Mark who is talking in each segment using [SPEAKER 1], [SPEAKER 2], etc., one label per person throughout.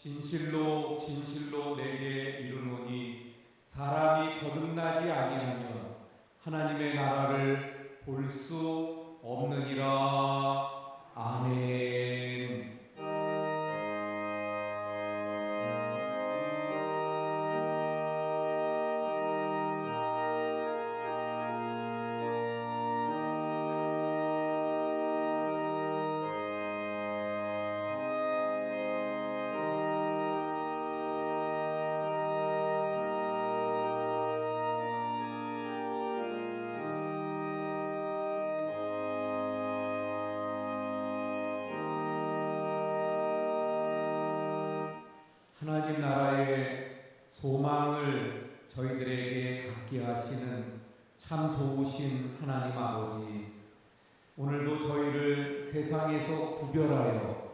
[SPEAKER 1] 진실로 진실로 내게 이르노니 사람이 거듭나지 아니하면 하나님의 나라를 볼 수 없느니라. 아멘. 하나님 나라의 소망을 저희들에게 갖게 하시는 참 좋으신 하나님 아버지, 오늘도 저희를 세상에서 구별하여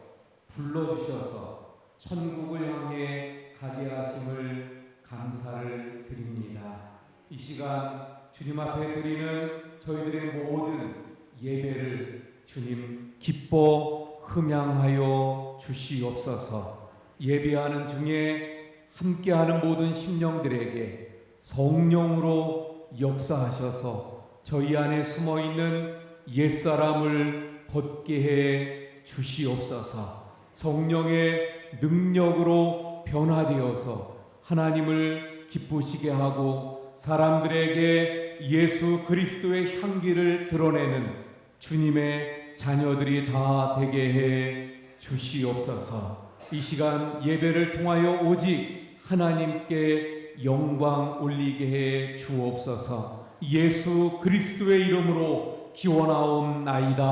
[SPEAKER 1] 불러주셔서 천국을 향해 가게 하심을 감사를 드립니다. 이 시간 주님 앞에 드리는 저희들의 모든 예배를 주님 기뻐 흠양하여 주시옵소서. 예배하는 중에 함께하는 모든 심령들에게 성령으로 역사하셔서 저희 안에 숨어있는 옛사람을 벗게 해 주시옵소서. 성령의 능력으로 변화되어서 하나님을 기쁘시게 하고 사람들에게 예수 그리스도의 향기를 드러내는 주님의 자녀들이 다 되게 해 주시옵소서. 이 시간 예배를 통하여 오직 하나님께 영광 올리게 해 주옵소서. 예수 그리스도의 이름으로 기원하옵나이다.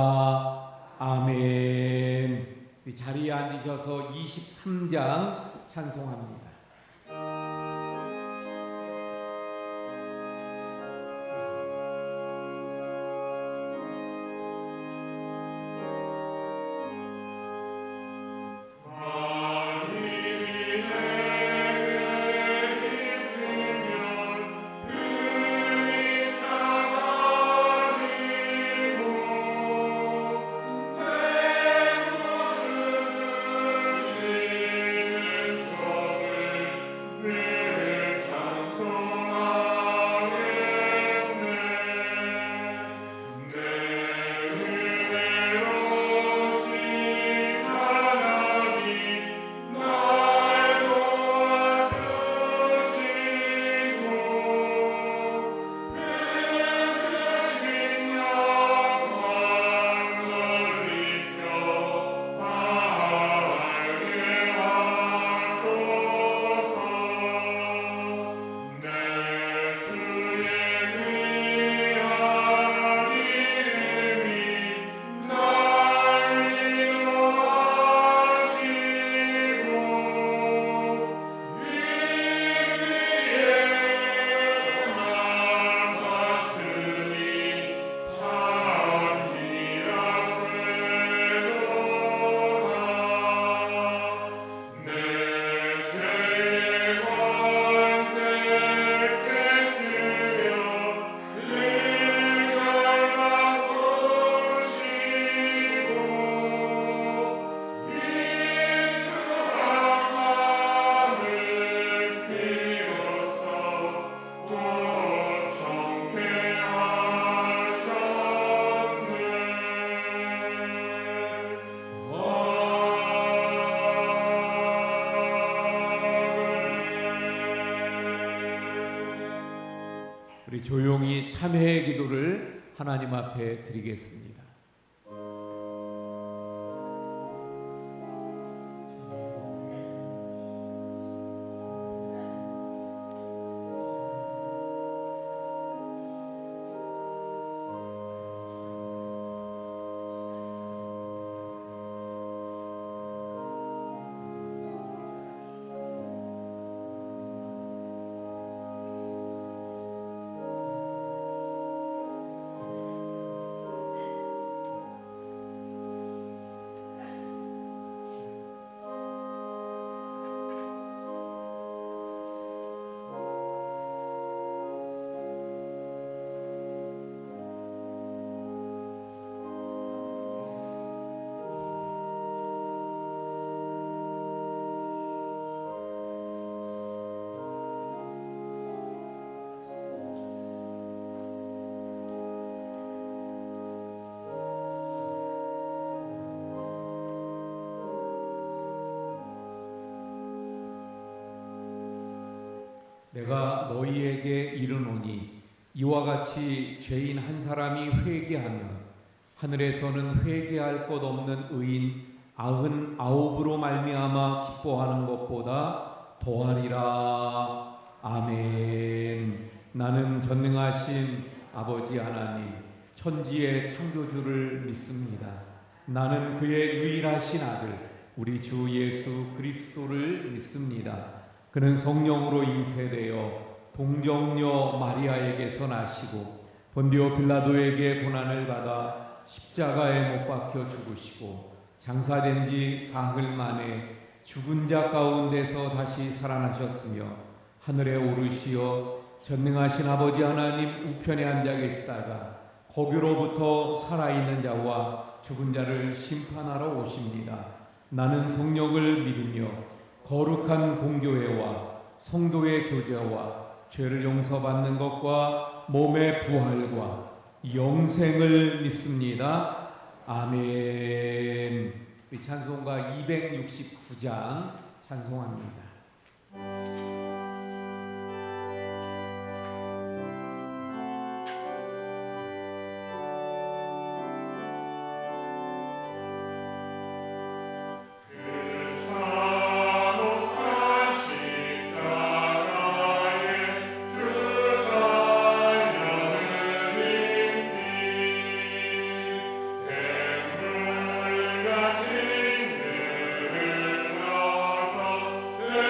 [SPEAKER 1] 아멘. 자리에 앉으셔서 23장 찬송합니다. 우리 조용히 참회의 기도를 하나님 앞에 드리겠습니다. 내가 너희에게 이르노니 이와 같이 죄인 한 사람이 회개하면 하늘에서는 회개할 것 없는 의인 99으로 말미암아 기뻐하는 것보다 더하리라. 아멘. 나는 전능하신 아버지 하나님 천지의 창조주를 믿습니다. 나는 그의 유일하신 아들 우리 주 예수 그리스도를 믿습니다. 그는 성령으로 잉태되어 동정녀 마리아에게서 나시고 본디오 빌라도에게 고난을 받아 십자가에 못 박혀 죽으시고 장사된 지 사흘 만에 죽은 자 가운데서 다시 살아나셨으며 하늘에 오르시어 전능하신 아버지 하나님 우편에 앉아 계시다가 거기로부터 살아있는 자와 죽은 자를 심판하러 오십니다. 나는 성령을 믿으며 거룩한 공교회와 성도의 교제와 죄를 용서받는 것과 몸의 부활과 영생을 믿습니다. 아멘. 우리 찬송가 269장 찬송합니다.
[SPEAKER 2] 그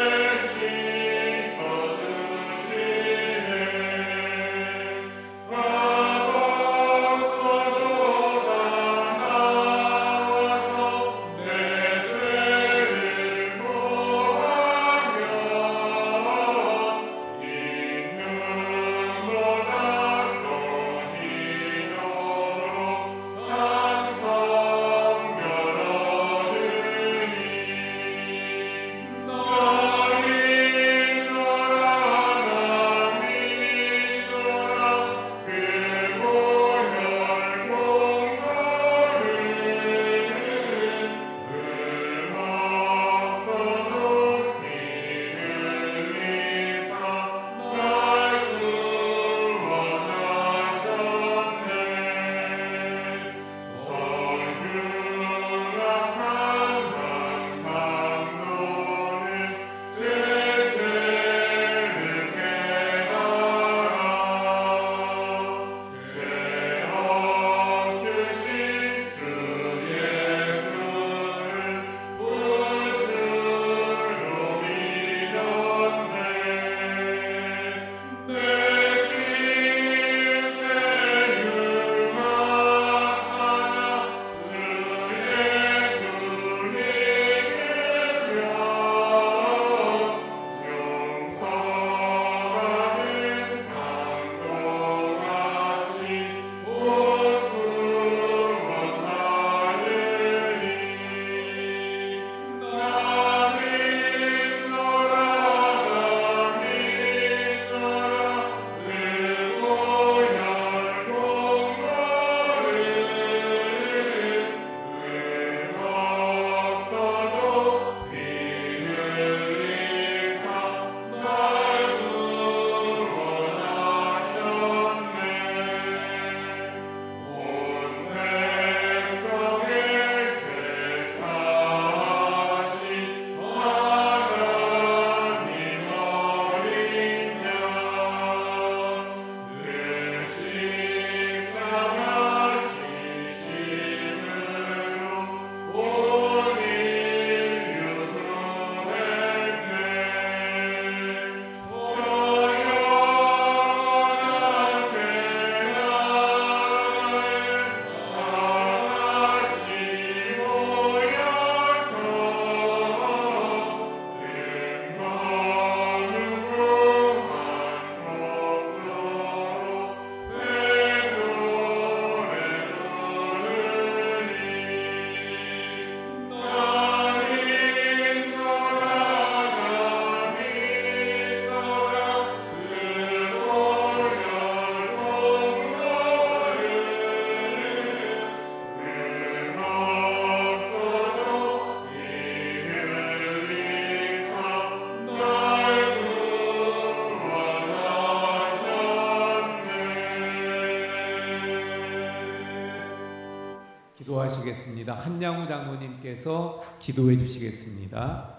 [SPEAKER 1] 기도하시겠습니다. 한양우 장로님께서 기도해 주시겠습니다.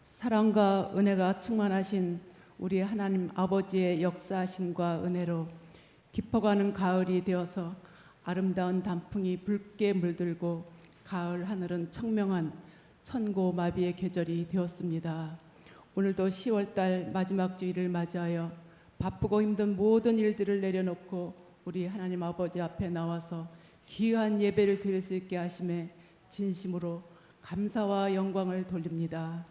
[SPEAKER 2] 사랑과 은혜가 충만하신 우리 하나님 아버지의 역사하심과 은혜로 깊어가는 가을이 되어서 아름다운 단풍이 붉게 물들고 가을 하늘은 청명한 천고마비의 계절이 되었습니다. 오늘도 10월달 마지막 주일을 맞이하여 바쁘고 힘든 모든 일들을 내려놓고 우리 하나님 아버지 앞에 나와서 귀한 예배를 드릴 수 있게 하심에 진심으로 감사와 영광을 돌립니다.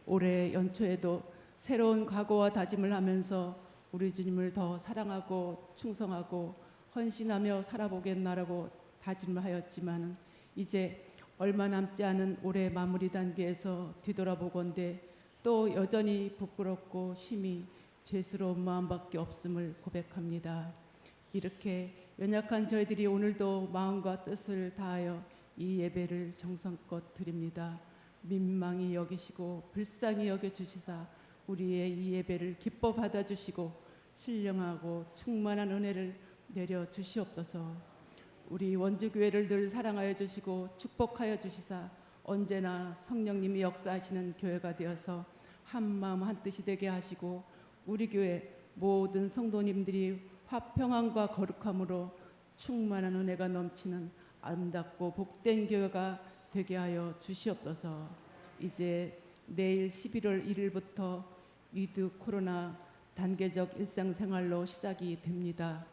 [SPEAKER 2] 올해 연초에도 새로운 각오와 다짐을 하면서 우리 주님을 더 사랑하고 충성하고 헌신하며 살아보겠나라고 다짐을 하였지만 이제 얼마 남지 않은 올해 마무리 단계에서 뒤돌아보건대 또 여전히 부끄럽고 심히 죄스러운 마음밖에 없음을 고백합니다. 이렇게 연약한 저희들이 오늘도 마음과 뜻을 다하여 이 예배를 정성껏 드립니다. 민망히 여기시고 불쌍히 여겨주시사 우리의 이 예배를 기뻐 받아주시고 신령하고 충만한 은혜를 내려 주시옵소서. 우리 원주교회를 늘 사랑하여 주시고 축복하여 주시사 언제나 성령님이 역사하시는 교회가 되어서 한마음 한뜻이 되게 하시고 우리 교회 모든 성도님들이 화평함과 거룩함으로 충만한 은혜가 넘치는 아름답고 복된 교회가 되게 하여 주시옵소서. 이제 내일 11월 1일부터 위드 코로나 단계적 일상생활로 시작이 됩니다.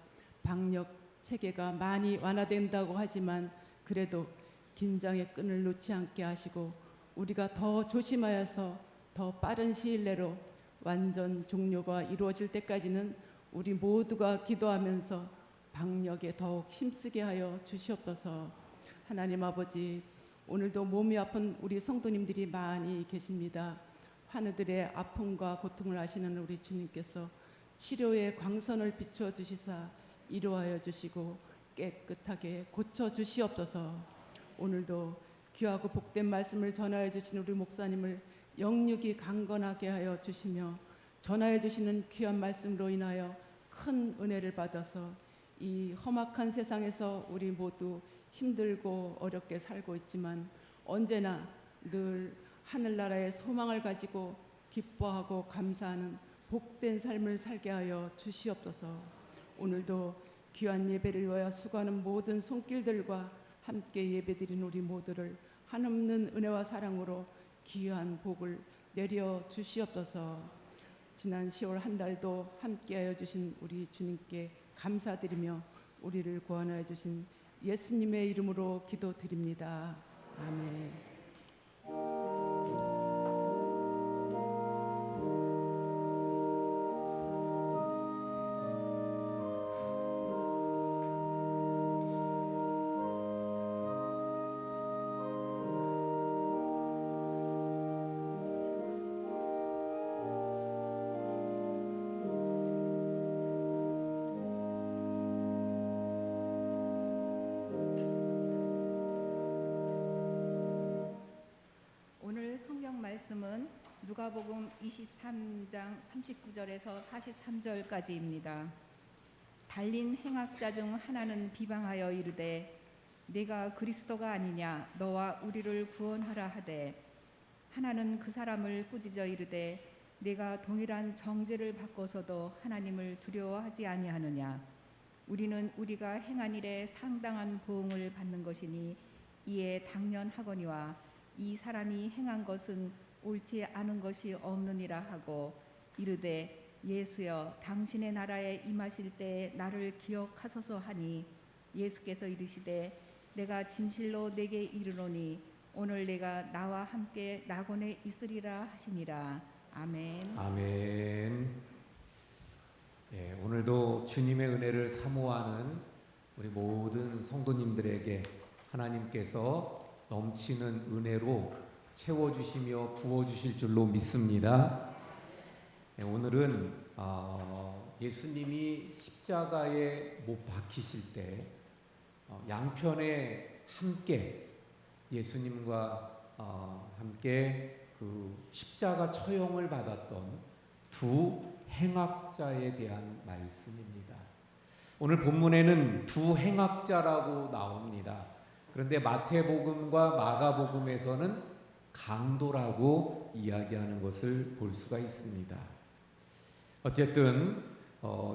[SPEAKER 2] 방역 체계가 많이 완화된다고 하지만 그래도 긴장의 끈을 놓지 않게 하시고 우리가 더 조심하여서 더 빠른 시일 내로 완전 종료가 이루어질 때까지는 우리 모두가 기도하면서 방역에 더욱 힘쓰게 하여 주시옵소서. 하나님 아버지, 오늘도 몸이 아픈 우리 성도님들이 많이 계십니다. 환우들의 아픔과 고통을 아시는 우리 주님께서 치료의 광선을 비추어 주시사 이루하여 주시고 깨끗하게 고쳐 주시옵소서. 오늘도 귀하고 복된 말씀을 전하여 주신 우리 목사님을 영육이 강건하게 하여 주시며 전하여 주시는 귀한 말씀으로 인하여 큰 은혜를 받아서 이 험악한 세상에서 우리 모두 힘들고 어렵게 살고 있지만 언제나 늘 하늘나라의 소망을 가지고 기뻐하고 감사하는 복된 삶을 살게 하여 주시옵소서. 오늘도 귀한 예배를 위하여 수고하는 모든 손길들과 함께 예배드린 우리 모두를 한없는 은혜와 사랑으로 귀한 복을 내려 주시옵소서. 지난 10월 한 달도 함께하여 주신 우리 주님께 감사드리며 우리를 구원하여 주신 예수님의 이름으로 기도드립니다. 아멘.
[SPEAKER 3] 오늘 성경 말씀은 누가복음 23장 39절에서 43절까지입니다. 달린 행악자 중 하나는 비방하여 이르되 네가 그리스도가 아니냐 너와 우리를 구원하라 하되 하나는 그 사람을 꾸짖어 이르되 네가 동일한 정죄를 받고서도 하나님을 두려워하지 아니하느냐 우리는 우리가 행한 일에 상당한 보응을 받는 것이니 이에 당연하거니와 이 사람이 행한 것은 옳지 않은 것이 없느니라 하고 이르되 예수여 당신의 나라에 임하실 때에 나를 기억하소서 하니 예수께서 이르시되 내가 진실로 내게 이르노니 오늘 내가 나와 함께 낙원에 있으리라 하시니라. 아멘.
[SPEAKER 1] 아멘. 예, 오늘도 주님의 은혜를 사모하는 우리 모든 성도님들에게 하나님께서 넘치는 은혜로 채워주시며 부어주실 줄로 믿습니다. 예, 오늘은 예수님이 십자가에 못 박히실 때 양편에 함께 예수님과 함께 그 십자가 처형을 받았던 두 행악자에 대한 말씀입니다. 오늘 본문에는 두 행악자라고 나옵니다. 그런데 마태복음과 마가복음에서는 강도라고 이야기하는 것을 볼 수가 있습니다. 어쨌든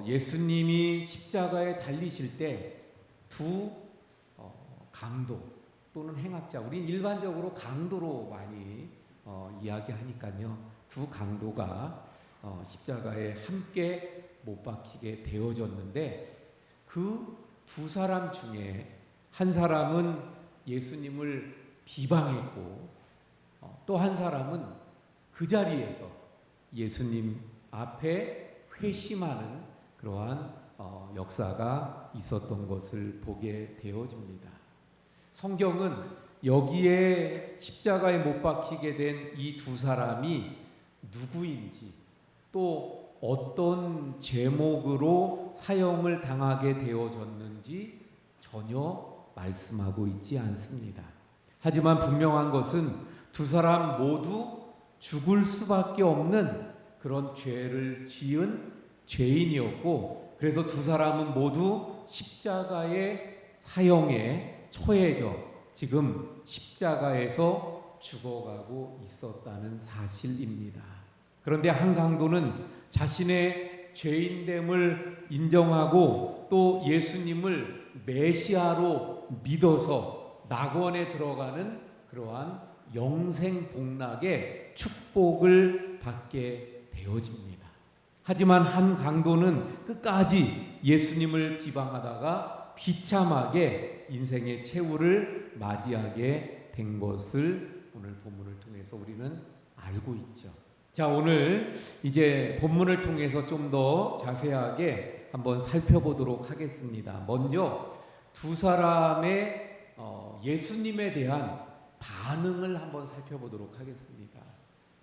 [SPEAKER 1] 예수님이 십자가에 달리실 때 두 강도 또는 행악자, 우린 일반적으로 강도로 많이 이야기하니까요. 두 강도가 십자가에 함께 못 박히게 되어졌는데 그 두 사람 중에 한 사람은 예수님을 비방했고 또 한 사람은 그 자리에서 예수님 앞에 회심하는 그러한 역사가 있었던 것을 보게 되어집니다. 성경은 여기에 십자가에 못 박히게 된 이 두 사람이 누구인지 또 어떤 제목으로 사형을 당하게 되어졌는지 전혀 말씀하고 있지 않습니다. 하지만 분명한 것은 두 사람 모두 죽을 수밖에 없는 그런 죄를 지은 죄인이었고, 그래서 두 사람은 모두 십자가의 사형에 처해져 지금 십자가에서 죽어가고 있었다는 사실입니다. 그런데 한 강도는 자신의 죄인됨을 인정하고 또 예수님을 메시아로 믿어서 낙원에 들어가는 그러한 영생 복락의 축복을 받게 되어집니다. 하지만 한 강도는 끝까지 예수님을 비방하다가 비참하게 인생의 최후를 맞이하게 된 것을 오늘 본문을 통해서 우리는 알고 있죠. 자, 오늘 이제 본문을 통해서 좀 더 자세하게 한번 살펴보도록 하겠습니다. 먼저 두 사람의 예수님에 대한 반응을 한번 살펴보도록 하겠습니다.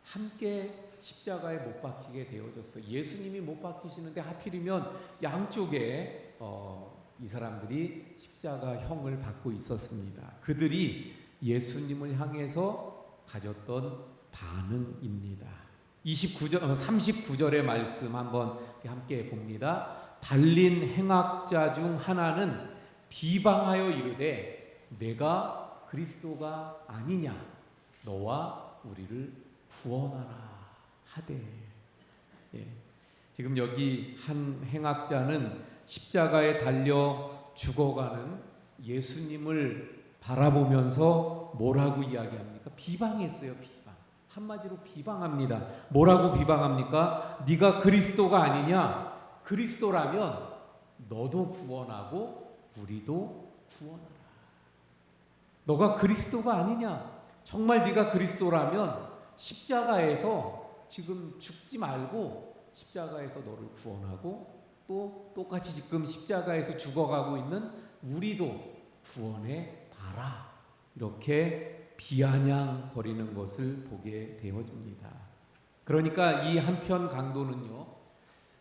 [SPEAKER 1] 함께 십자가에 못 박히게 되어졌어요. 예수님이 못 박히시는데 하필이면 양쪽에 이 사람들이 십자가형을 받고 있었습니다. 그들이 예수님을 향해서 가졌던 반응입니다. 39절의 말씀 한번 함께 봅니다. 달린 행악자 중 하나는 비방하여 이르되 내가 그리스도가 아니냐 너와 우리를 구원하라 하되. 지금 여기 한 행악자는 십자가에 달려 죽어가는 예수님을 바라보면서 뭐라고 이야기합니까? 비방했어요. 비방. 한마디로 비방합니다. 뭐라고 비방합니까? 네가 그리스도가 아니냐? 그리스도라면 너도 구원하고 우리도 구원하라. 너가 그리스도가 아니냐? 정말 네가 그리스도라면 십자가에서 지금 죽지 말고 십자가에서 너를 구원하고 또 똑같이 지금 십자가에서 죽어가고 있는 우리도 구원해 봐라. 이렇게 비아냥거리는 것을 보게 되어집니다. 그러니까 이 한편 강도는요,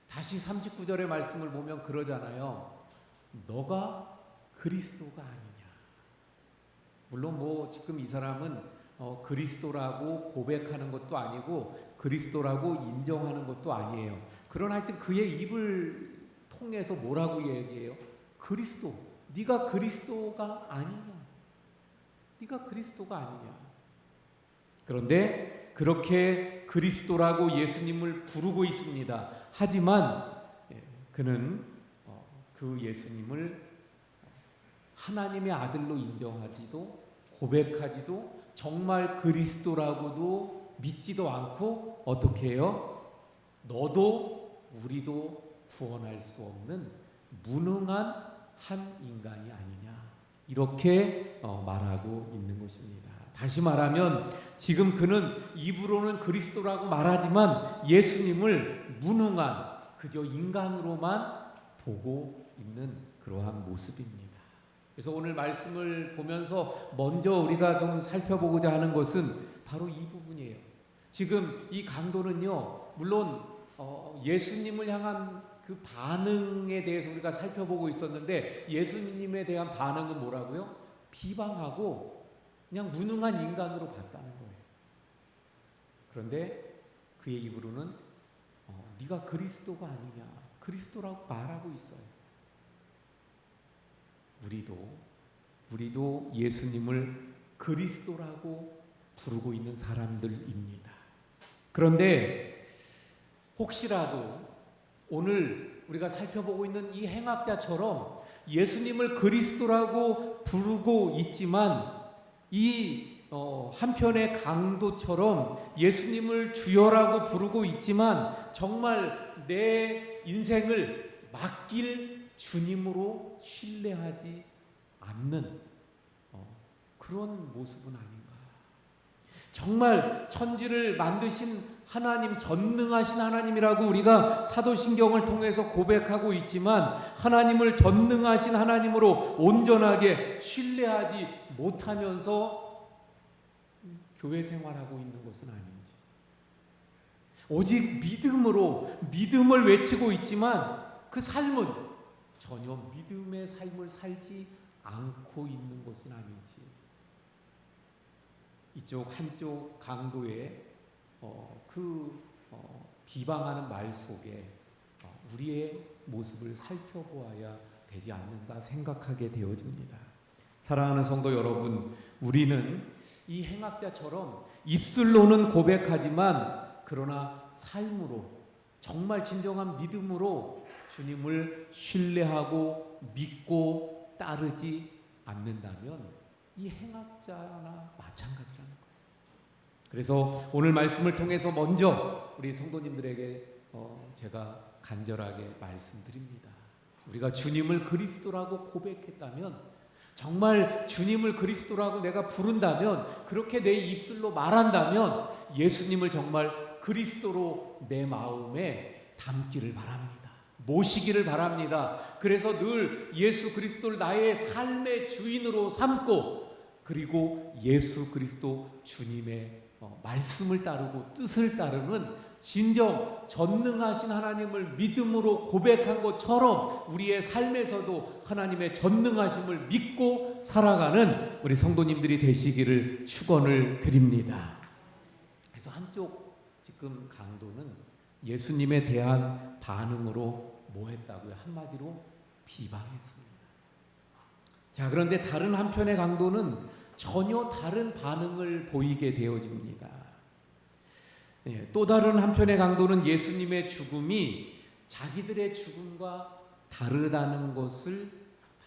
[SPEAKER 1] 다시 39절의 말씀을 보면 그러잖아요. 너가 그리스도가 아니냐. 물론 뭐 지금 이 사람은 그리스도라고 고백하는 것도 아니고 그리스도라고 인정하는 것도 아니에요. 그러나 하여튼 그의 입을 통해서 뭐라고 얘기해요? 그리스도. 네가 그리스도가 아니냐. 네가 그리스도가 아니냐. 그런데 그렇게 그리스도라고 예수님을 부르고 있습니다. 하지만 그는 그 예수님을 하나님의 아들로 인정하지도 고백하지도 정말 그리스도라고도 믿지도 않고 어떻게 해요? 너도 우리도 구원할 수 없는 무능한 한 인간이 아니냐, 이렇게 말하고 있는 것입니다. 다시 말하면 지금 그는 입으로는 그리스도라고 말하지만 예수님을 무능한 그저 인간으로만 보고 있는 그러한 모습입니다. 그래서 오늘 말씀을 보면서 먼저 우리가 좀 살펴보고자 하는 것은 바로 이 부분이에요. 지금 이 강도는요, 물론 예수님을 향한 그 반응에 대해서 우리가 살펴보고 있었는데 예수님에 대한 반응은 뭐라고요? 비방하고 그냥 무능한 인간으로 봤다는 거예요. 그런데 그의 입으로는 네가 그리스도가 아니냐, 그리스도라고 말하고 있어요. 우리도 예수님을 그리스도라고 부르고 있는 사람들입니다. 그런데 혹시라도 오늘 우리가 살펴보고 있는 이 행악자처럼 예수님을 그리스도라고 부르고 있지만 이 한편의 강도처럼 예수님을 주여라고 부르고 있지만 정말 내 인생을 맡길 주님으로 신뢰하지 않는 그런 모습은 아닌가. 정말 천지를 만드신 하나님, 전능하신 하나님이라고 우리가 사도신경을 통해서 고백하고 있지만 하나님을 전능하신 하나님으로 온전하게 신뢰하지 못하면서 교회 생활하고 있는 것은 아닌지, 오직 믿음을 외치고 있지만 그 삶은 전혀 믿음의 삶을 살지 않고 있는 것은 아닌지, 이쪽 한쪽 강도의 비방하는 말 속에 우리의 모습을 살펴보아야 되지 않는가 생각하게 되어집니다. 사랑하는 성도 여러분, 우리는 이 행악자처럼 입술로는 고백하지만 그러나 삶으로, 정말 진정한 믿음으로 주님을 신뢰하고 믿고 따르지 않는다면 이 행악자나 마찬가지라는 거예요. 그래서 오늘 말씀을 통해서 먼저 우리 성도님들에게 제가 간절하게 말씀드립니다. 우리가 주님을 그리스도라고 고백했다면, 정말 주님을 그리스도라고 내가 부른다면, 그렇게 내 입술로 말한다면 예수님을 정말 그리스도로 내 마음에 담기를 바랍니다. 모시기를 바랍니다. 그래서 늘 예수 그리스도를 나의 삶의 주인으로 삼고, 그리고 예수 그리스도 주님의 말씀을 따르고 뜻을 따르는 진정 전능하신 하나님을 믿음으로 고백한 것처럼 우리의 삶에서도 하나님의 전능하심을 믿고 살아가는 우리 성도님들이 되시기를 축원을 드립니다. 그래서 한쪽 지금 강도는 예수님에 대한 반응으로 뭐 했다고요? 한마디로 비방했습니다. 자, 그런데 다른 한편의 강도는 전혀 다른 반응을 보이게 되어집니다. 또 다른 한편의 강도는 예수님의 죽음이 자기들의 죽음과 다르다는 것을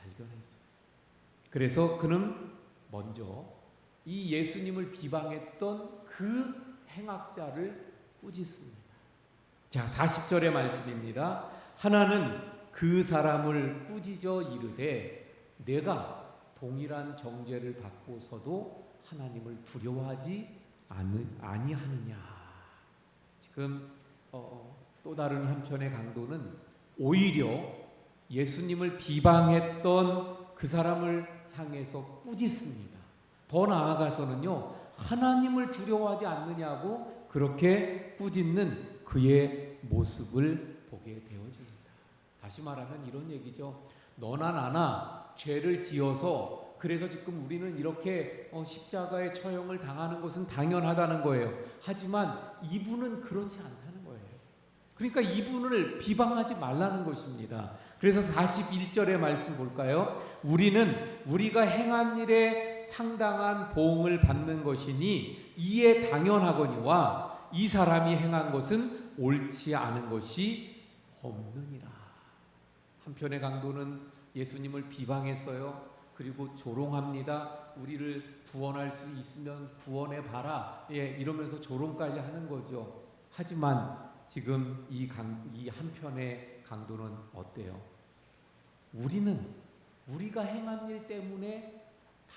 [SPEAKER 1] 발견했어요. 그래서 그는 먼저 이 예수님을 비방했던 그 행악자를 꾸짖습니다. 자, 40절의 말씀입니다. 하나는 그 사람을 꾸짖어 이르되 내가 동일한 정죄를 받고서도 하나님을 두려워하지 아니하느냐. 지금 또 다른 한편의 강도는 오히려 예수님을 비방했던 그 사람을 향해서 꾸짖습니다. 더 나아가서는요, 하나님을 두려워하지 않느냐고 그렇게 꾸짖는 그의 모습을 보게 되어집니다. 다시 말하면 이런 얘기죠. 너나 나나 죄를 지어서 그래서 지금 우리는 이렇게 십자가의 처형을 당하는 것은 당연하다는 거예요. 하지만 이분은 그렇지 않다는 거예요. 그러니까 이분을 비방하지 말라는 것입니다. 그래서 41절의 말씀 볼까요? 우리가 행한 일에 상당한 보응을 받는 것이니 이에 당연하거니와 이 사람이 행한 것은 옳지 않은 것이 없느니라. 한편의 강도는 예수님을 비방했어요. 그리고 조롱합니다. 우리를 구원할 수 있으면 구원해 봐라. 이러면서 조롱까지 하는 거죠. 하지만 지금 이 한편의 강도는 어때요? 우리가 행한 일 때문에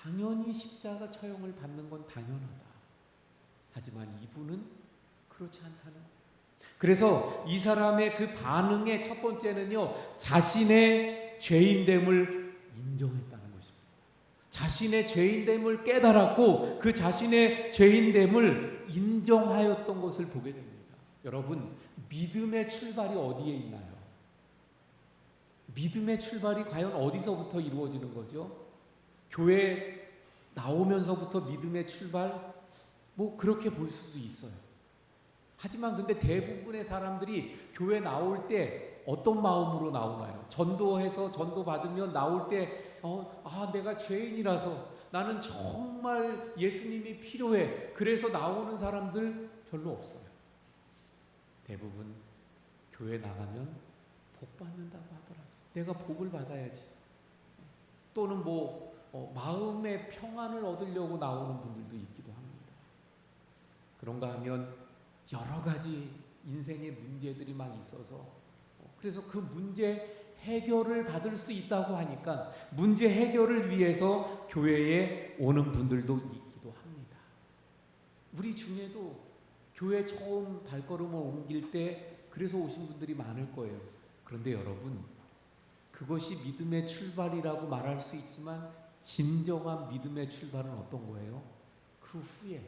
[SPEAKER 1] 당연히 십자가 처형을 받는 건 당연하다. 하지만 이분은 그렇지 않다는 거예요. 그래서 이 사람의 그 반응의 첫 번째는요, 자신의 죄인됨을 인정했다는 것입니다. 자신의 죄인됨을 깨달았고 그 자신의 죄인됨을 인정하였던 것을 보게 됩니다. 여러분, 믿음의 출발이 어디에 있나요? 믿음의 출발이 과연 어디서부터 이루어지는 거죠? 교회 나오면서부터 믿음의 출발? 뭐 그렇게 볼 수도 있어요. 하지만 근데 대부분의 사람들이 교회 나올 때 어떤 마음으로 나오나요? 전도해서 전도 받으면 나올 때 내가 죄인이라서 나는 정말 예수님이 필요해. 그래서 나오는 사람들 별로 없어요. 대부분 교회 나가면 복 받는다고 하더라고요. 내가 복을 받아야지. 또는 마음의 평안을 얻으려고 나오는 분들도 있기도 합니다. 그런가 하면 여러 가지 인생의 문제들이 막 있어서 그래서 그 문제 해결을 받을 수 있다고 하니까 문제 해결을 위해서 교회에 오는 분들도 있기도 합니다. 우리 중에도 교회 처음 발걸음을 옮길 때 그래서 오신 분들이 많을 거예요. 그런데 여러분, 그것이 믿음의 출발이라고 말할 수 있지만 진정한 믿음의 출발은 어떤 거예요? 그 후에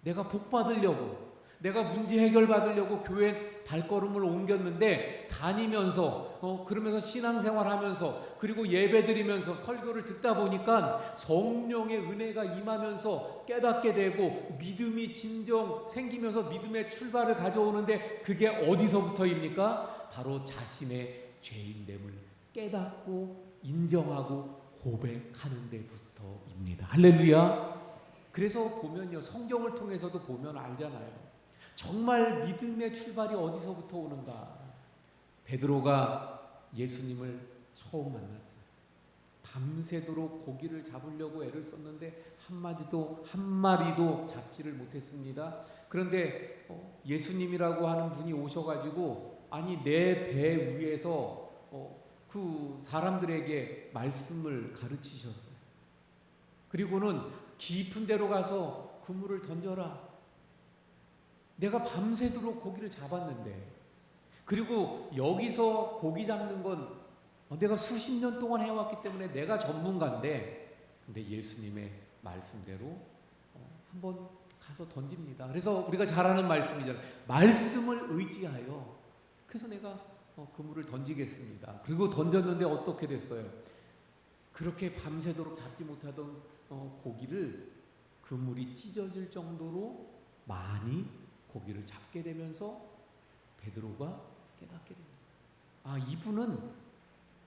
[SPEAKER 1] 내가 복 받으려고, 내가 문제 해결 받으려고 교회 발걸음을 옮겼는데 다니면서 그러면서 신앙생활하면서 그리고 예배드리면서 설교를 듣다 보니까 성령의 은혜가 임하면서 깨닫게 되고 믿음이 진정 생기면서 믿음의 출발을 가져오는데 그게 어디서부터입니까? 바로 자신의 죄인됨을 깨닫고 인정하고 고백하는 데부터입니다. 할렐루야. 그래서 보면요, 성경을 통해서도 보면 알잖아요. 정말 믿음의 출발이 어디서부터 오는가? 베드로가 예수님을 처음 만났어요. 밤새도록 고기를 잡으려고 애를 썼는데 한 마리도 잡지를 못했습니다. 그런데 예수님이라고 하는 분이 오셔가지고 내 배 위에서 그 사람들에게 말씀을 가르치셨어요. 그리고는 깊은 데로 가서 그물을 던져라. 내가 밤새도록 고기를 잡았는데, 그리고 여기서 고기 잡는 건 내가 수십 년 동안 해왔기 때문에 내가 전문가인데, 근데 예수님의 말씀대로 한번 가서 던집니다. 그래서 우리가 잘 아는 말씀이잖아요. 말씀을 의지하여 그래서 내가 그물을 던지겠습니다. 그리고 던졌는데 어떻게 됐어요? 그렇게 밤새도록 잡지 못하던 고기를 그물이 찢어질 정도로 많이 고기를 잡게 되면서 베드로가 깨닫게 됩니다. 이분은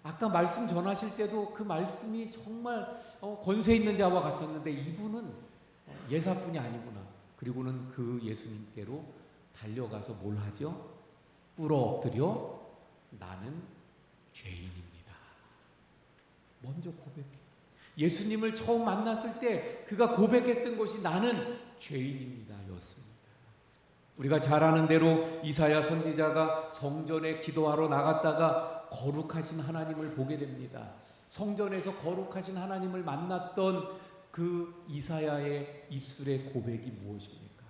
[SPEAKER 1] 아까 말씀 전하실 때도 그 말씀이 정말 권세 있는 자와 같았는데 이분은 예사뿐이 아니구나. 그리고는 그 예수님께로 달려가서 뭘 하죠? 꿇어 엎드려 나는 죄인입니다. 먼저 고백해. 예수님을 처음 만났을 때 그가 고백했던 것이 나는 죄인입니다 였습니다. 우리가 잘 아는 대로 이사야 선지자가 성전에 기도하러 나갔다가 거룩하신 하나님을 보게 됩니다. 성전에서 거룩하신 하나님을 만났던 그 이사야의 입술의 고백이 무엇입니까?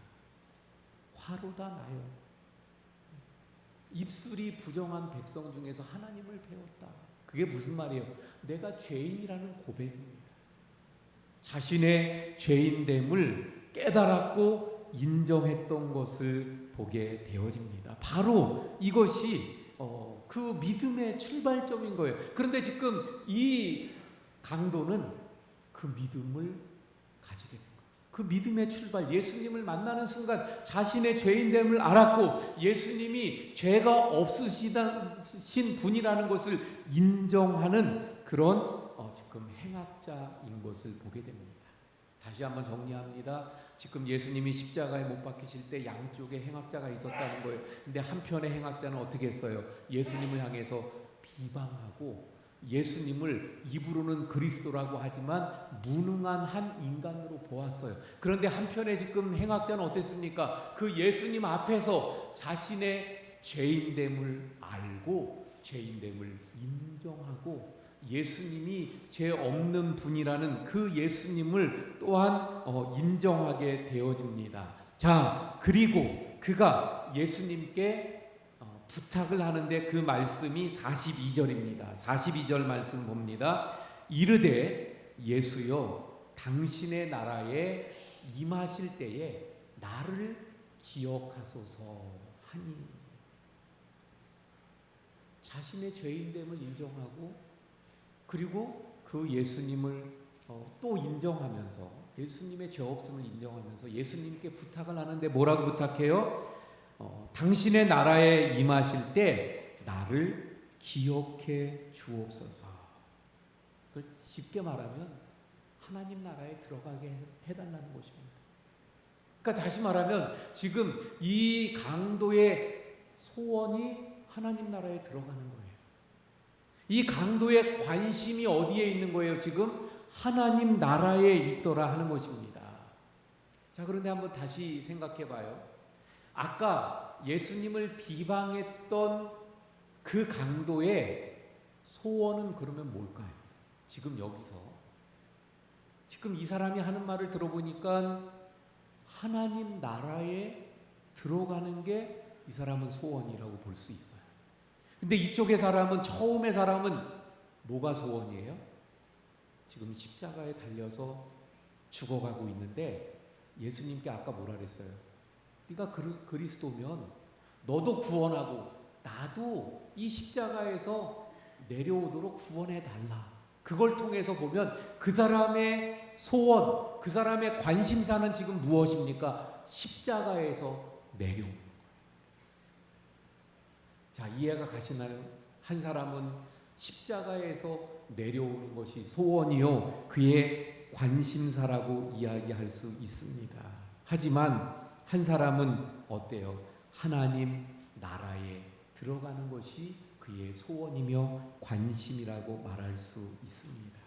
[SPEAKER 1] 화로다 나요. 입술이 부정한 백성 중에서 하나님을 배웠다. 그게 무슨 말이에요? 내가 죄인이라는 고백입니다. 자신의 죄인됨을 깨달았고 인정했던 것을 보게 되어집니다. 바로 이것이 그 믿음의 출발점인 거예요. 그런데 지금 이 강도는 그 믿음을 가지게 된 거죠. 그 믿음의 출발, 예수님을 만나는 순간 자신의 죄인됨을 알았고 예수님이 죄가 없으신 분이라는 것을 인정하는 그런 지금 행악자인 것을 보게 됩니다. 다시 한번 정리합니다. 지금 예수님이 십자가에 못 박히실 때 양쪽에 행악자가 있었다는 거예요. 근데 한편의 행악자는 어떻게 했어요? 예수님을 향해서 비방하고 예수님을 입으로는 그리스도라고 하지만 무능한 한 인간으로 보았어요. 그런데 한편에 지금 행악자는 어땠습니까? 그 예수님 앞에서 자신의 죄인됨을 알고 죄인됨을 인정하고 예수님이 죄 없는 분이라는 그 예수님을 또한 인정하게 되어집니다. 자, 그리고 그가 예수님께 부탁을 하는데 그 말씀이 42절입니다. 42절 말씀 봅니다. 이르되 예수여 당신의 나라에 임하실 때에 나를 기억하소서 하니. 자신의 죄인됨을 인정하고 그리고 그 예수님을 또 인정하면서 예수님의 죄 없음을 인정하면서 예수님께 부탁을 하는데 뭐라고 부탁해요? 당신의 나라에 임하실 때 나를 기억해 주옵소서. 쉽게 말하면 하나님 나라에 들어가게 해달라는 것입니다. 그러니까 다시 말하면 지금 이 강도의 소원이 하나님 나라에 들어가는 거예요. 이 강도의 관심이 어디에 있는 거예요? 지금 하나님 나라에 있더라 하는 것입니다. 자, 그런데 한번 다시 생각해 봐요. 아까 예수님을 비방했던 그 강도의 소원은 그러면 뭘까요? 지금 여기서 지금 이 사람이 하는 말을 들어보니까 하나님 나라에 들어가는 게 이 사람은 소원이라고 볼 수 있어요. 근데 이쪽의 사람은, 처음의 사람은 뭐가 소원이에요? 지금 십자가에 달려서 죽어가고 있는데 예수님께 아까 뭐라 그랬어요? 네가 그리스도면 너도 구원하고 나도 이 십자가에서 내려오도록 구원해 달라. 그걸 통해서 보면 그 사람의 소원, 그 사람의 관심사는 지금 무엇입니까? 십자가에서 내려오는 거예요. 자, 이해가 가시나요? 한 사람은 십자가에서 내려오는 것이 소원이요 그의 관심사라고 이야기할 수 있습니다. 하지만 한 사람은 어때요? 하나님 나라에 들어가는 것이 그의 소원이며 관심이라고 말할 수 있습니다.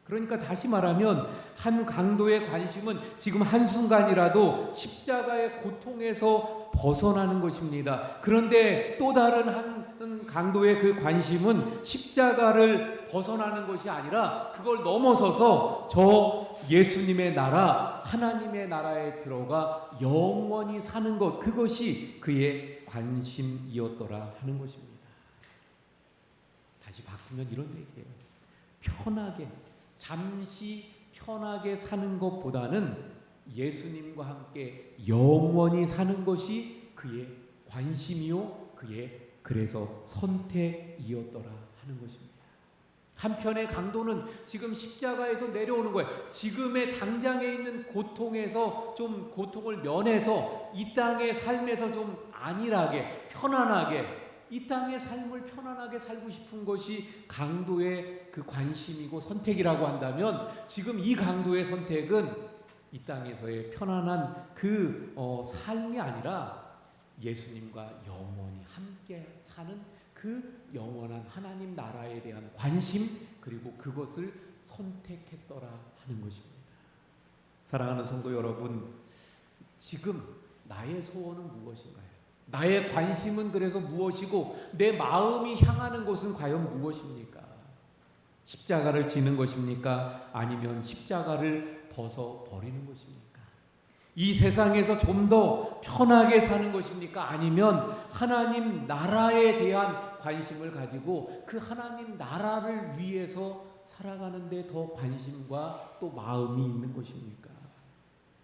[SPEAKER 1] 그러니까 다시 말하면 한 강도의 관심은 지금 한순간이라도 십자가의 고통에서 벗어나는 것입니다. 그런데 또 다른 한 강도의 그 관심은 십자가를 벗어나는 것이 아니라 그걸 넘어서서 저 예수님의 나라, 하나님의 나라에 들어가 영원히 사는 것, 그것이 그의 관심이었더라 하는 것입니다. 다시 바꾸면 이런 얘기예요. 편하게, 잠시 편하게 사는 것보다는 예수님과 함께 영원히 사는 것이 그의 관심이요 그의 그래서 선택이었더라 하는 것입니다. 한편의 강도는 지금 십자가에서 내려오는 거예요. 지금의 당장에 있는 고통에서 좀 고통을 면해서 이 땅의 삶에서 좀 안일하게 편안하게 이 땅의 삶을 편안하게 살고 싶은 것이 강도의 그 관심이고 선택이라고 한다면 지금 이 강도의 선택은 이 땅에서의 편안한 그 삶이 아니라 예수님과 영원히 함께 사는 그 영원한 하나님 나라에 대한 관심 그리고 그것을 선택했더라 하는 것입니다. 사랑하는 성도 여러분, 지금 나의 소원은 무엇인가요? 나의 관심은 그래서 무엇이고 내 마음이 향하는 곳은 과연 무엇입니까? 십자가를 지는 것입니까? 아니면 십자가를 벗어버리는 것입니까? 이 세상에서 좀 더 편하게 사는 것입니까? 아니면 하나님 나라에 대한 관심을 가지고 그 하나님 나라를 위해서 살아가는 데 더 관심과 또 마음이 있는 것입니까?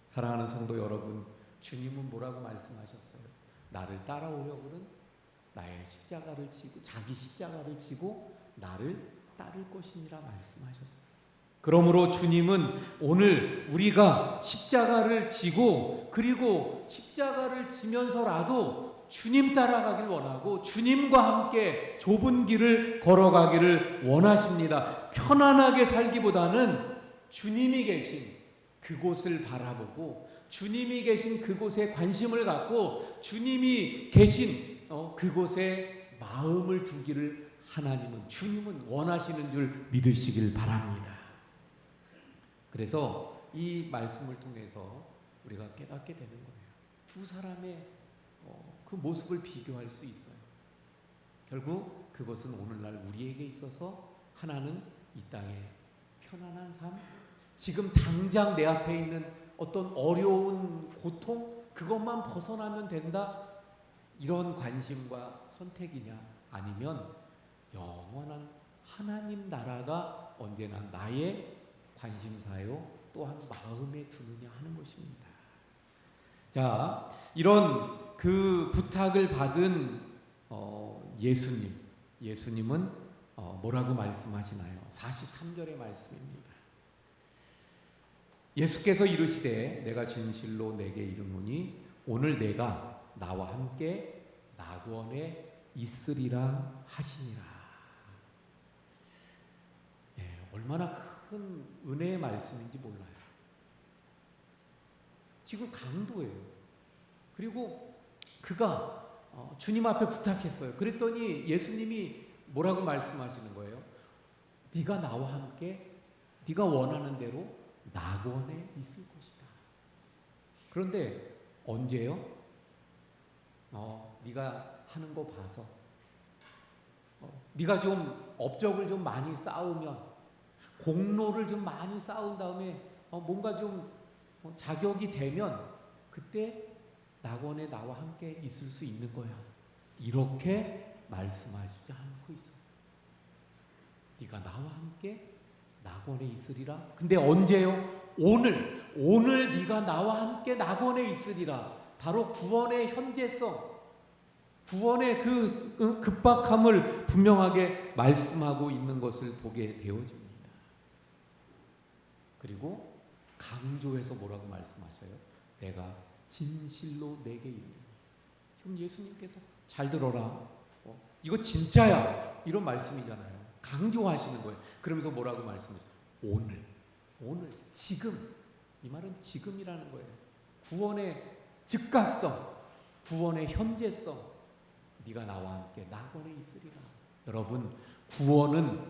[SPEAKER 1] 사랑하는 성도 여러분, 주님은 뭐라고 말씀하셨어요? 나를 따라오려고는 나의 십자가를 지고 자기 십자가를 지고 나를 따를 것이니라 말씀하셨어요. 그러므로 주님은 오늘 우리가 십자가를 지고 그리고 십자가를 지면서라도 주님 따라가길 원하고 주님과 함께 좁은 길을 걸어가기를 원하십니다. 편안하게 살기보다는 주님이 계신 그곳을 바라보고 주님이 계신 그곳에 관심을 갖고 주님이 계신 그곳에 마음을 두기를 주님은 원하시는 줄 믿으시길 바랍니다. 그래서 이 말씀을 통해서 우리가 깨닫게 되는 거예요. 두 사람의 그 모습을 비교할 수 있어요. 결국 그것은 오늘날 우리에게 있어서 하나는 이 땅의 편안한 삶, 지금 당장 내 앞에 있는 어떤 어려운 고통, 그것만 벗어나면 된다, 이런 관심과 선택이냐, 아니면 영원한 하나님 나라가 언제나 나의 관심사요 또한 마음에 두느냐 하는 것입니다. 자, 이런 그 부탁을 받은 예수님은 뭐라고 말씀하시나요? 43절의 말씀입니다. 예수께서 이르시되 내가 진실로 내게 이르노니 오늘 내가 나와 함께 낙원에 있으리라 하시니라. 얼마나 큰 은혜의 말씀인지 몰라요. 지금 강도예요. 그리고 그가 주님 앞에 부탁했어요. 그랬더니 예수님이 뭐라고 말씀하시는 거예요? 네가 나와 함께 네가 원하는 대로 낙원에 있을 것이다. 그런데 언제요? 네가 하는 거 봐서 네가 좀 업적을 좀 많이 쌓으면, 공로를 좀 많이 쌓은 다음에 뭔가 좀 자격이 되면 그때 낙원에 나와 함께 있을 수 있는 거야. 이렇게 말씀하시지 않고 있어. 네가 나와 함께 낙원에 있으리라. 근데 언제요? 오늘 네가 나와 함께 낙원에 있으리라. 바로 구원의 현재성, 구원의 그 급박함을 분명하게 말씀하고 있는 것을 보게 되어집니다. 그리고 강조해서 뭐라고 말씀하셔요? 내가 진실로 내게 이르노니. 지금 예수님께서 잘 들어라. 이거 진짜야. 이런 말씀이잖아요. 강조하시는 거예요. 그러면서 뭐라고 말씀해요? 오늘, 지금. 이 말은 지금이라는 거예요. 구원의 즉각성, 구원의 현재성. 네가 나와 함께 낙원에 있으리라. 여러분, 구원은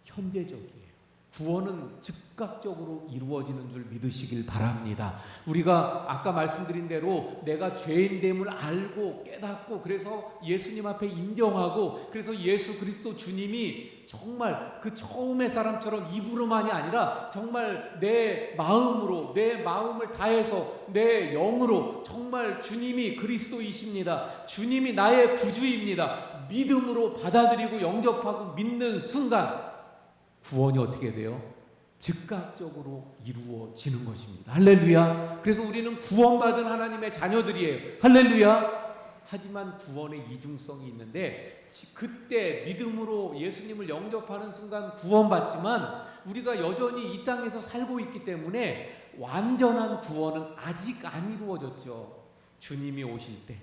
[SPEAKER 1] 현재적이에요. 구원은 즉각적으로 이루어지는 줄 믿으시길 바랍니다. 우리가 아까 말씀드린 대로 내가 죄인됨을 알고 깨닫고, 그래서 예수님 앞에 인정하고, 그래서 예수 그리스도 주님이 정말 그 처음의 사람처럼 입으로만이 아니라 정말 내 마음으로, 내 마음을 다해서 내 영으로 정말 주님이 그리스도이십니다, 주님이 나의 구주입니다, 믿음으로 받아들이고 영접하고 믿는 순간 구원이 어떻게 돼요? 즉각적으로 이루어지는 것입니다. 할렐루야. 그래서 우리는 구원받은 하나님의 자녀들이에요. 할렐루야. 하지만 구원의 이중성이 있는데, 그때 믿음으로 예수님을 영접하는 순간 구원받지만 우리가 여전히 이 땅에서 살고 있기 때문에 완전한 구원은 아직 안 이루어졌죠. 주님이 오실 때,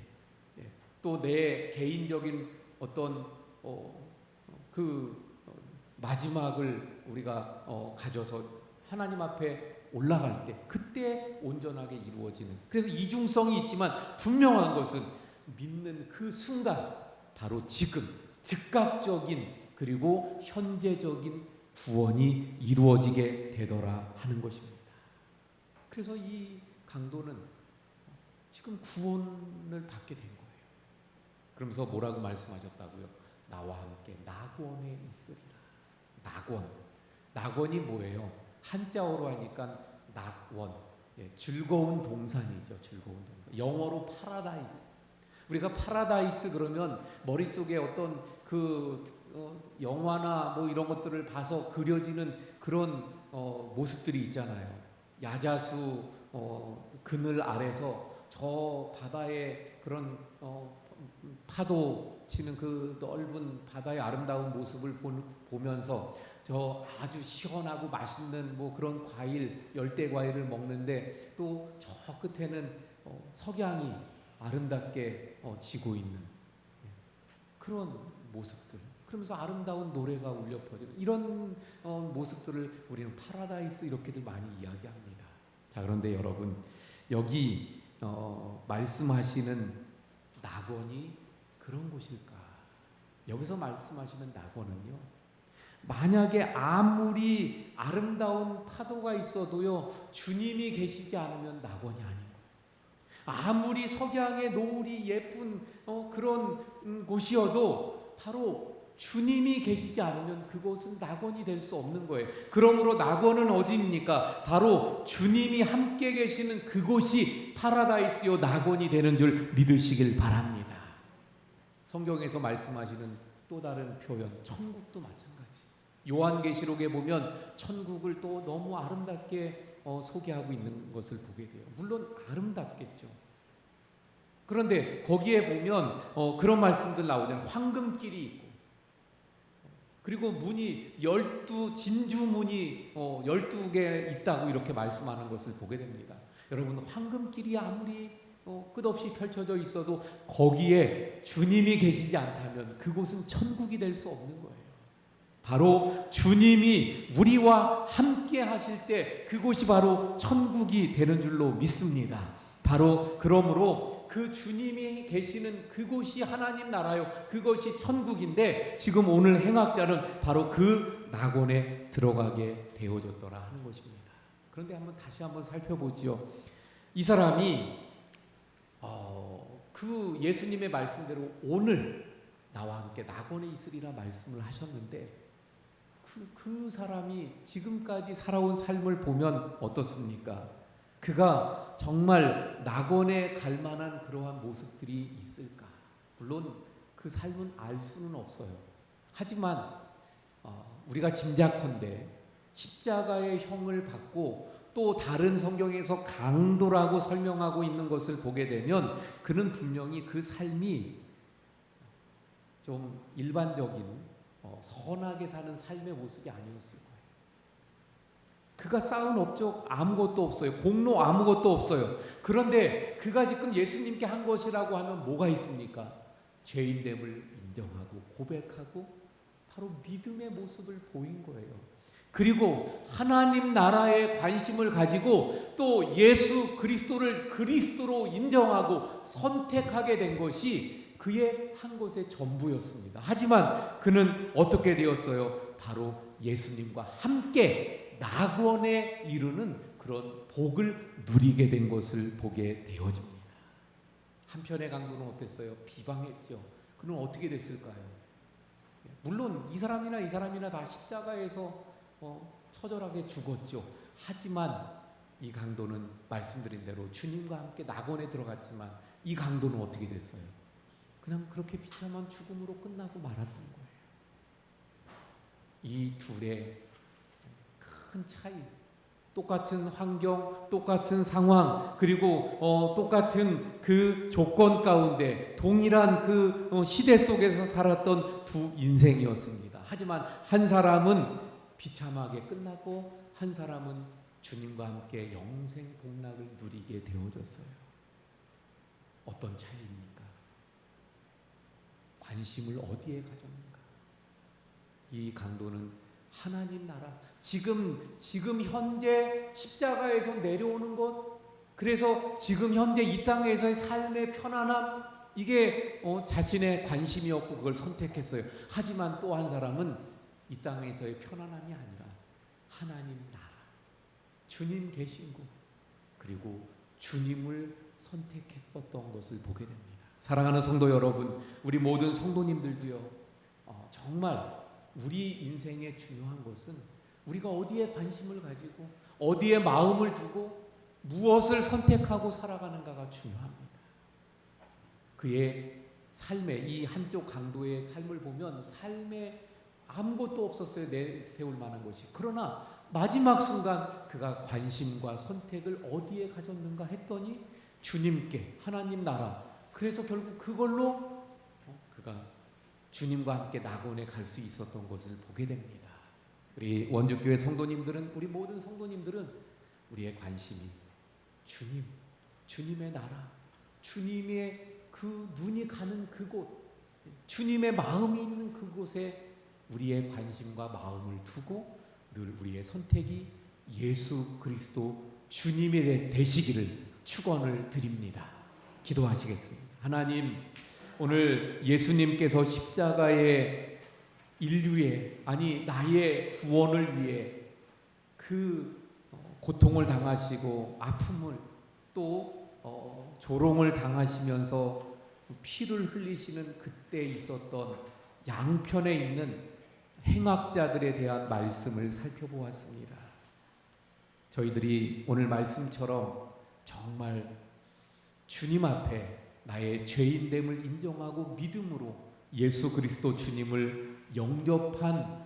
[SPEAKER 1] 또 내 개인적인 어떤 마지막을 우리가 가져서 하나님 앞에 올라갈 때, 그때 온전하게 이루어지는, 그래서 이중성이 있지만 분명한 것은 믿는 그 순간, 바로 지금 즉각적인 그리고 현재적인 구원이 이루어지게 되더라 하는 것입니다. 그래서 이 강도는 지금 구원을 받게 된 거예요. 그러면서 뭐라고 말씀하셨다고요? 나와 함께 낙원에 있으리라. 낙원이 뭐예요? 한자어로 하니까 낙원, 즐거운 동산이죠. 즐거운 동산. 영어로 파라다이스. 우리가 파라다이스 그러면 머릿속에 어떤 영화나 뭐 이런 것들을 봐서 그려지는 그런 모습들이 있잖아요. 야자수 그늘 아래서 저 바다의 그런 파도 치는 그 넓은 바다의 아름다운 모습을 보면서 저 아주 시원하고 맛있는 뭐 그런 과일, 열대 과일을 먹는데, 또 저 끝에는 석양이 아름답게 지고 있는 그런 모습들, 그러면서 아름다운 노래가 울려 퍼지는 이런 모습들을 우리는 파라다이스 이렇게들 많이 이야기합니다. 자, 그런데 여러분, 여기 말씀하시는 낙원이 그런 곳일까? 여기서 말씀하시는 낙원은요, 만약에 아무리 아름다운 파도가 있어도요, 주님이 계시지 않으면 낙원이 아닌 거예요. 아무리 석양의 노을이 예쁜 그런 곳이어도 바로 주님이 계시지 않으면 그곳은 낙원이 될 수 없는 거예요. 그러므로 낙원은 어디입니까? 바로 주님이 함께 계시는 그곳이 파라다이스요 낙원이 되는 줄 믿으시길 바랍니다. 성경에서 말씀하시는 또 다른 표현, 천국도 마찬가지. 요한계시록에 보면 천국을 또 너무 아름답게 소개하고 있는 것을 보게 돼요. 물론 아름답겠죠. 그런데 거기에 보면 그런 말씀들 나오잖아요. 황금길이 있고, 그리고 문이 12 진주문이 12개 있다고 이렇게 말씀하는 것을 보게 됩니다. 여러분, 황금길이 아무리 끝없이 펼쳐져 있어도 거기에 주님이 계시지 않다면 그곳은 천국이 될 수 없는 거예요. 바로 주님이 우리와 함께 하실 때 그곳이 바로 천국이 되는 줄로 믿습니다. 바로 그러므로 그 주님이 계시는 그곳이 하나님 나라요, 그것이 천국인데 지금 오늘 행악자는 바로 그 낙원에 들어가게 되어졌더라 하는 것입니다. 그런데 다시 한번 살펴보지요. 이 사람이 그 예수님의 말씀대로 오늘 나와 함께 낙원에 있으리라 말씀을 하셨는데 그 사람이 지금까지 살아온 삶을 보면 어떻습니까? 그가 정말 낙원에 갈 만한 그러한 모습들이 있을까? 물론 그 삶은 알 수는 없어요. 하지만 우리가 짐작컨대 십자가의 형을 받고 또 다른 성경에서 강도라고 설명하고 있는 것을 보게 되면 그는 분명히 그 삶이 좀 일반적인 선하게 사는 삶의 모습이 아니었을 거예요. 그가 쌓은 업적 아무것도 없어요. 공로 아무것도 없어요. 그런데 그가 지금 예수님께 한 것이라고 하면 뭐가 있습니까? 죄인됨을 인정하고 고백하고 바로 믿음의 모습을 보인 거예요. 그리고 하나님 나라에 관심을 가지고 또 예수 그리스도를 그리스도로 인정하고 선택하게 된 것이 그의 한 것의 전부였습니다. 하지만 그는 어떻게 되었어요? 바로 예수님과 함께 낙원에 이르는 그런 복을 누리게 된 것을 보게 되어집니다. 한편의 강도는 어땠어요? 비방했죠. 그는 어떻게 됐을까요? 물론 이 사람이나 다 십자가에서 처절하게 죽었죠. 하지만 이 강도는 말씀드린 대로 주님과 함께 낙원에 들어갔지만 이 강도는 어떻게 됐어요? 그냥 그렇게 비참한 죽음으로 끝나고 말았던 거예요. 이 둘의 큰 차이, 똑같은 환경, 똑같은 상황, 그리고 똑같은 그 조건 가운데 동일한 그 시대 속에서 살았던 두 인생이었습니다. 하지만 한 사람은 비참하게 끝나고 한 사람은 주님과 함께 영생 복락을 누리게 되어졌어요. 어떤 차이입니까? 관심을 어디에 가졌는가? 이 강도는 하나님 나라, 지금 현재 십자가에서 내려오는 것, 그래서 지금 현재 이 땅에서의 삶의 편안함, 이게 자신의 관심이었고 그걸 선택했어요. 하지만 또 한 사람은 이 땅에서의 편안함이 아니라 하나님 나라, 주님 계신 곳, 그리고 주님을 선택했었던 것을 보게 됩니다. 사랑하는 성도 여러분, 우리 모든 성도님들도요, 정말 우리 인생의 중요한 것은 우리가 어디에 관심을 가지고 어디에 마음을 두고 무엇을 선택하고 살아가는가가 중요합니다. 그의 삶의 이 한쪽 강도의 삶을 보면 삶에 아무것도 없었어요. 내세울 만한 것이. 그러나 마지막 순간 그가 관심과 선택을 어디에 가졌는가 했더니 주님께, 하나님 나라. 그래서 결국 그걸로 그가 주님과 함께 낙원에 갈 수 있었던 것을 보게 됩니다. 우리 원주교회 성도님들은, 우리 모든 성도님들은 우리의 관심이 주님, 주님의 나라, 주님의 그 눈이 가는 그곳, 주님의 마음이 있는 그곳에 우리의 관심과 마음을 두고 늘 우리의 선택이 예수 그리스도 주님이 되시기를 축원을 드립니다. 기도하시겠습니다. 하나님, 오늘 예수님께서 십자가의 인류의, 아니 나의 구원을 위해 그 고통을 당하시고 아픔을 또 조롱을 당하시면서 피를 흘리시는 그때 있었던 양편에 있는 행악자들에 대한 말씀을 살펴보았습니다. 저희들이 오늘 말씀처럼 정말 주님 앞에 나의 죄인됨을 인정하고 믿음으로 예수 그리스도 주님을 영접한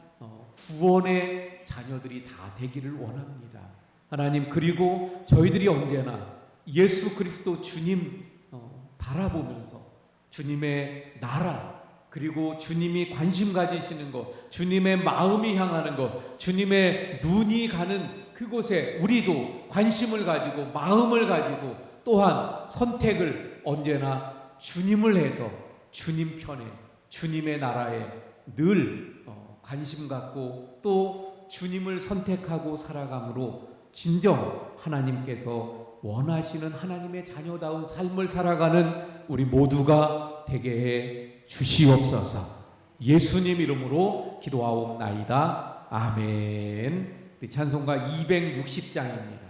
[SPEAKER 1] 구원의 자녀들이 다 되기를 원합니다. 하나님, 그리고 저희들이 언제나 예수 그리스도 주님 바라보면서 주님의 나라, 그리고 주님이 관심 가지시는 것, 주님의 마음이 향하는 것, 주님의 눈이 가는 그곳에 우리도 관심을 가지고 마음을 가지고 또한 선택을 언제나 주님을 해서 주님 편에, 주님의 나라에 늘 관심 갖고 또 주님을 선택하고 살아감으로 진정 하나님께서 원하시는 하나님의 자녀다운 삶을 살아가는 우리 모두가 되게 해 주시옵소서. 예수님 이름으로 기도하옵나이다. 아멘. 우리 찬송가 260장입니다.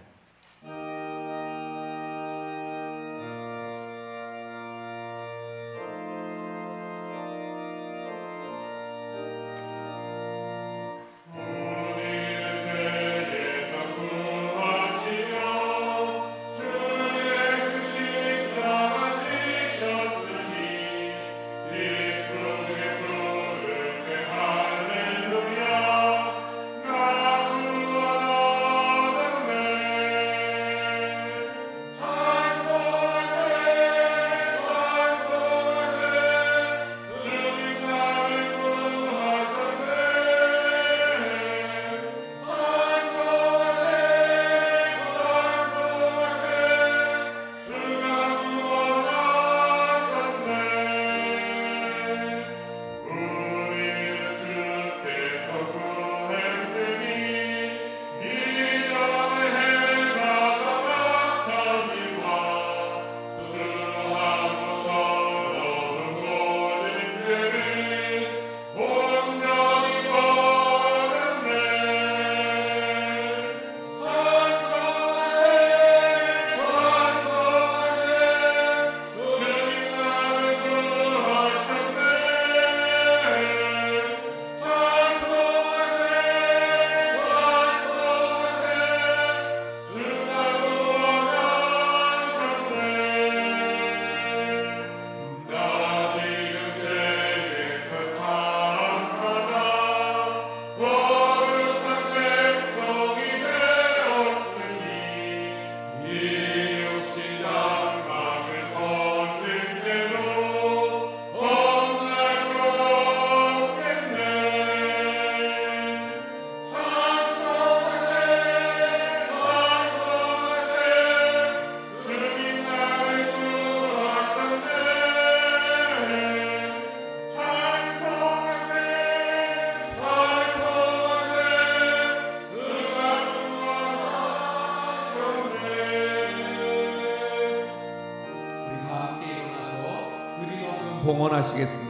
[SPEAKER 1] 봉헌하시겠습니다.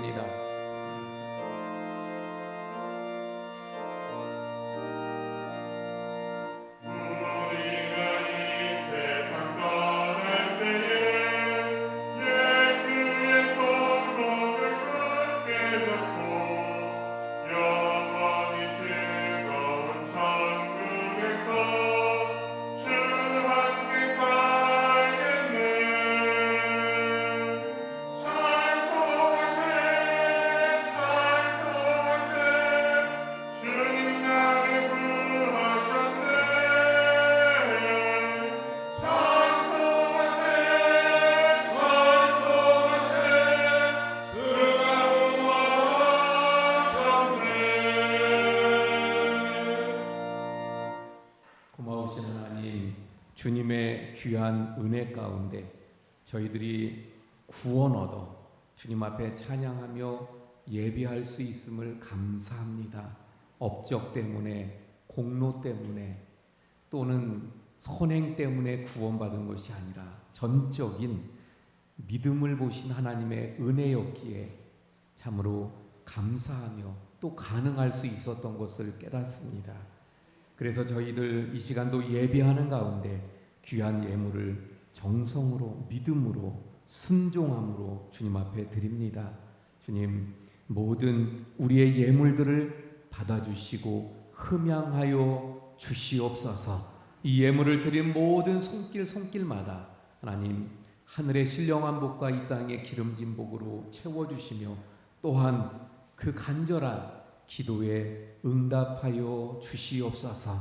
[SPEAKER 1] 주님의 귀한 은혜 가운데 저희들이 구원 얻어 주님 앞에 찬양하며 예배할 수 있음을 감사합니다. 업적 때문에, 공로 때문에 또는 선행 때문에 구원받은 것이 아니라 전적인 믿음을 보신 하나님의 은혜였기에 참으로 감사하며 또 가능할 수 있었던 것을 깨닫습니다. 그래서 저희들 이 시간도 예배하는 가운데 귀한 예물을 정성으로, 믿음으로, 순종함으로 주님 앞에 드립니다. 주님, 모든 우리의 예물들을 받아주시고 흠양하여 주시옵소서. 이 예물을 드린 모든 손길마다 하나님 하늘의 신령한 복과 이 땅의 기름진 복으로 채워주시며 또한 그 간절한 기도에 응답하여 주시옵소서.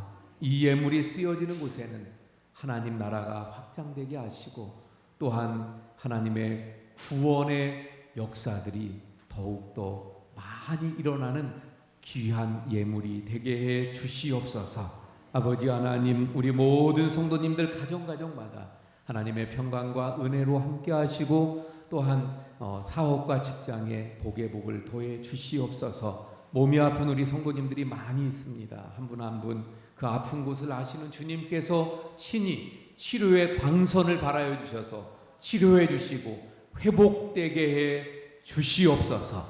[SPEAKER 1] 이 예물이 쓰여지는 곳에는 하나님 나라가 확장되게 하시고 또한 하나님의 구원의 역사들이 더욱더 많이 일어나는 귀한 예물이 되게 해 주시옵소서. 아버지 하나님, 우리 모든 성도님들 가정마다 하나님의 평강과 은혜로 함께 하시고 또한 사업과 직장에 복의 복을 더해 주시옵소서. 몸이 아픈 우리 성도님들이 많이 있습니다. 한 분 한 분 그 아픈 곳을 아시는 주님께서 친히 치료의 광선을 발하여 주셔서 치료해 주시고 회복되게 해 주시옵소서.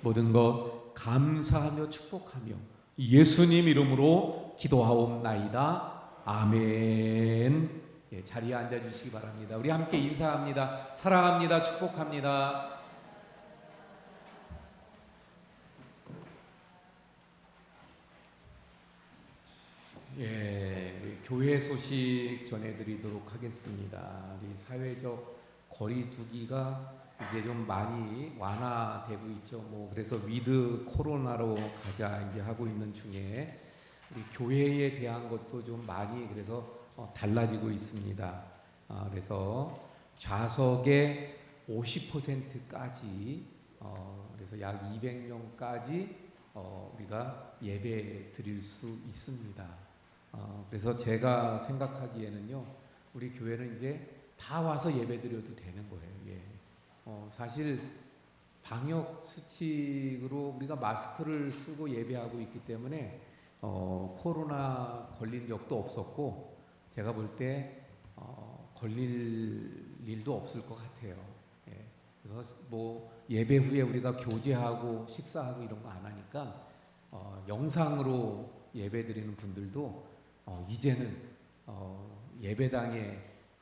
[SPEAKER 1] 모든 것 감사하며 축복하며 예수님 이름으로 기도하옵나이다. 아멘. 예, 자리에 앉아 주시기 바랍니다. 우리 함께 인사합니다. 사랑합니다. 축복합니다. 예, 우리 교회 소식 전해드리도록 하겠습니다. 우리 사회적 거리두기가 이제 좀 많이 완화되고 있죠. 뭐 그래서 위드 코로나로 가자 이제 하고 있는 중에 우리 교회에 대한 것도 좀 많이 그래서 달라지고 있습니다. 그래서 좌석의 50%까지 그래서 약 200명까지 우리가 예배 드릴 수 있습니다. 그래서 제가 생각하기에는요, 우리 교회는 이제 다 와서 예배 드려도 되는 거예요. 예. 사실 방역 수칙으로 우리가 마스크를 쓰고 예배하고 있기 때문에 코로나 걸린 적도 없었고 제가 볼 때 걸릴 일도 없을 것 같아요. 예. 그래서 뭐 예배 후에 우리가 교제하고 식사하고 이런 거 안 하니까 영상으로 예배 드리는 분들도 이제는 예배당에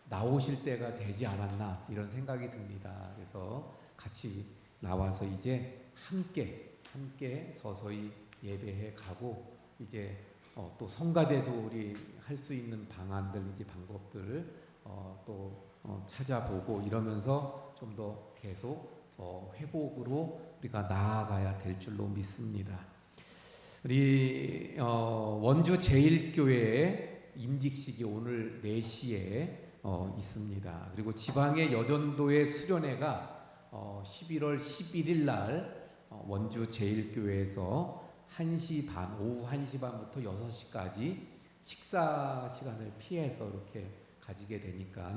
[SPEAKER 1] 나오실 때가 되지 않았나 이런 생각이 듭니다. 그래서 같이 나와서 이제 함께 서서히 예배해 가고 이제 또 성가대도 우리 할 수 있는 방안들 이제 방법들 또 찾아보고 이러면서 좀 더 계속 회복으로 우리가 나아가야 될 줄로 믿습니다. 우리 원주 제일교회 임직식이 오늘 4시에 있습니다. 그리고 지방의 여전도의 수련회가 11월 11일 날 원주 제일교회에서 1시 반, 오후 1시 반부터 6시까지 식사 시간을 피해서 이렇게 가지게 되니까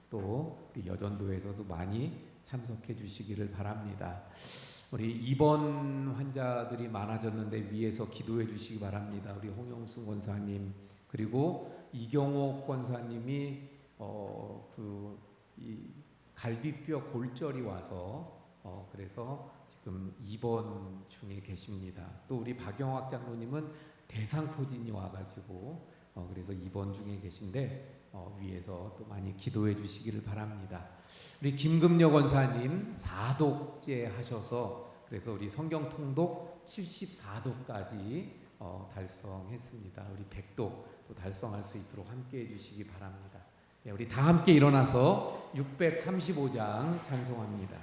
[SPEAKER 1] 또 우리 여전도에서도 많이 참석해 주시기를 바랍니다. 우리 입원 환자들이 많아졌는데 위에서 기도해 주시기 바랍니다. 우리 홍영순 권사님 그리고 이경옥 권사님이 이 갈비뼈 골절이 와서 그래서 지금 입원 중에 계십니다. 또 우리 박영학 장로님은 대상포진이 와가지고 그래서 입원 중에 계신데 위에서 또 많이 기도해 주시기를 바랍니다. 우리 김금여 권사님 4독째 하셔서 그래서 우리 성경 통독 74독까지 달성했습니다. 우리 100독 또 달성할 수 있도록 함께 해주시기 바랍니다. 네, 우리 다 함께 일어나서 635장 찬송합니다.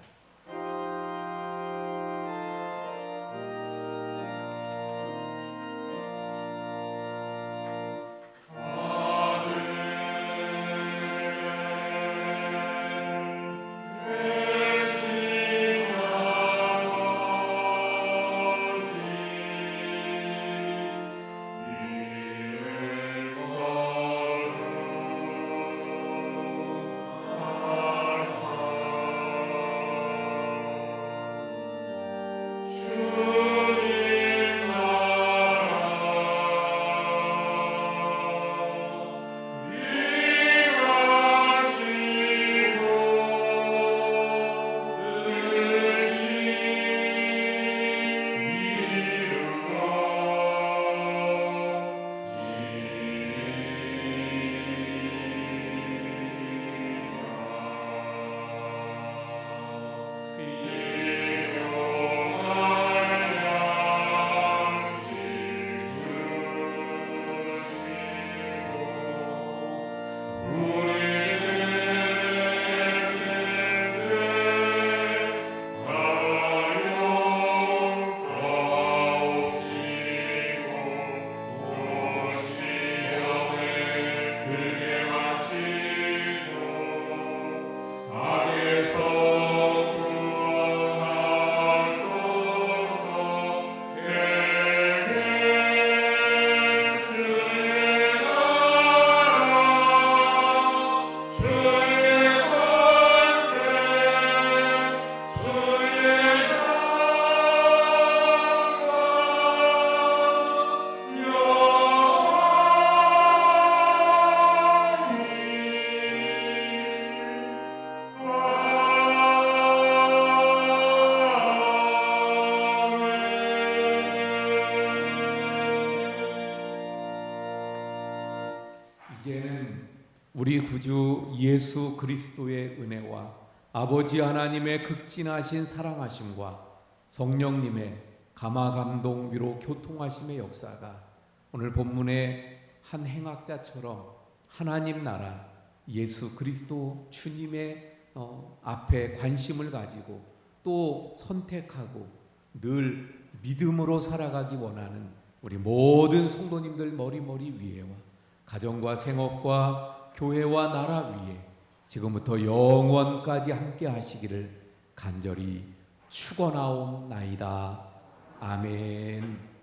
[SPEAKER 1] 이제는 우리 구주 예수 그리스도의 은혜와 아버지 하나님의 극진하신 사랑하심과 성령님의 감화 감동 위로 교통하심의 역사가 오늘 본문의 한 행악자처럼 하나님 나라 예수 그리스도 주님의 앞에 관심을 가지고 또 선택하고 늘 믿음으로 살아가기 원하는 우리 모든 성도님들 머리머리 위에와 가정과 생업과 교회와 나라 위에 지금부터 영원까지 함께 하시기를 간절히 축원하옵나이다. 아멘.